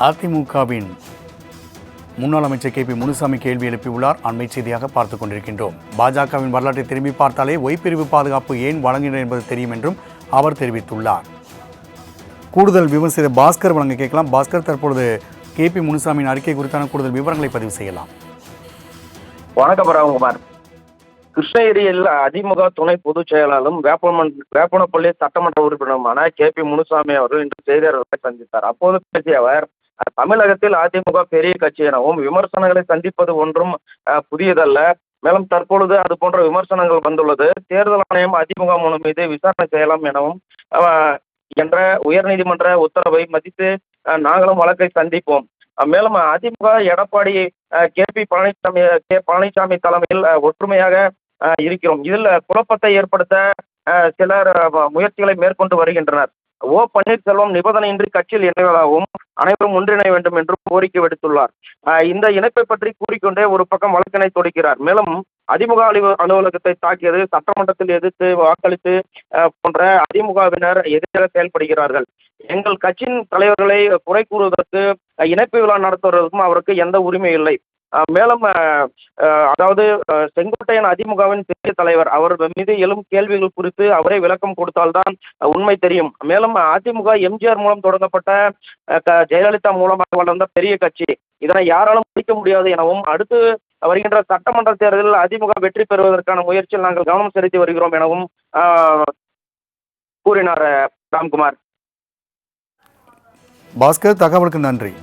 அதிமுகவின் முன்னாள் அமைச்சர் KP முனுசாமி கேள்வி எழுப்பியுள்ளார். அண்மை செய்தியாக பார்த்துக் கொண்டிருக்கின்றோம். பாஜகவின் வரலாற்றை திரும்பி பார்த்தாலே ஒய்பிரிவு பாதுகாப்பு ஏன் வழங்கினர் என்பது தெரியும் என்றும் அவர் தெரிவித்துள்ளார். கூடுதல் விமர்சனம் பாஸ்கர் வழங்க கேட்கலாம். பாஸ்கர், தற்பொழுது KP முனுசாமியின் அறிக்கை குறித்தான கூடுதல் விவரங்களை பதிவு செய்யலாம். வணக்கம் ராம்குமார். கிருஷ்ணகிரியில் அதிமுக துணை பொதுச் செயலாளரும் வேப்பனப்பள்ளி சட்டமன்ற உறுப்பினருமான KP முனுசாமி அவர்கள் இன்று செய்தியாளர்களை சந்தித்தார். அப்போது பேசிய அவர், தமிழகத்தில் அதிமுக பெரிய கட்சி எனவும் விமர்சனங்களை சந்திப்பது ஒன்றும் புதியதல்ல. மேலும் தற்பொழுது அது போன்ற விமர்சனங்கள் வந்துள்ளது. தேர்தல் ஆணையம் அதிமுக மீது விசாரணை செய்யலாம் எனவும் என்ற உயர்நீதிமன்ற உத்தரவை மதித்து நாங்களும் வழக்கை சந்திப்போம். மேலும் அதிமுக எடப்பாடி பழனிசாமி தலைமையில் ஒற்றுமையாக இருக்கிறோம். இதில் குழப்பத்தை ஏற்படுத்த சிலர் முயற்சிகளை மேற்கொண்டு வருகின்றனர். பன்னீர்செல்வம் நிபந்தனையின்றி கட்சியில் இணைவதாகவும் அனைவரும் ஒன்றிணைய வேண்டும் என்றும் கோரிக்கை விடுத்துள்ளார். இந்த இணைப்பை பற்றி கூறிக்கொண்டே ஒரு பக்கம் வழக்கினை தொடுக்கிறார். மேலும் அதிமுக அலுவலகத்தை தாக்கியது, சட்டமன்றத்தில் எதிர்த்து வாக்களித்து போன்ற அதிமுகவினர் எதிராக செயல்படுகிறார்கள். எங்கள் கட்சியின் தலைவர்களை குறை கூறுவதற்கு, இணைப்பு விழா நடத்துவதற்கும் அவருக்கு எந்த உரிமை இல்லை. மேலும் அதாவது செங்கோட்டையன் அதிமுகவின் பெரிய தலைவர், அவர் மீது எழும் கேள்விகள் குறித்து அவரே விளக்கம் கொடுத்தால்தான் உண்மை தெரியும். மேலும் அதிமுக எம்ஜிஆர் மூலம் தொடங்கப்பட்ட ஜெயலலிதா மூலமாக வளர்ந்த பெரிய கட்சி, இதனை யாராலும் முடிக்க முடியாது எனவும் அடுத்து வருகின்ற சட்டமன்ற தேர்தலில் அதிமுக வெற்றி பெறுவதற்கான முயற்சியில் நாங்கள் கவனம் செலுத்தி வருகிறோம் எனவும் கூறினார் ராம்குமார். பாஸ்கர், தகவலுக்கு நன்றி.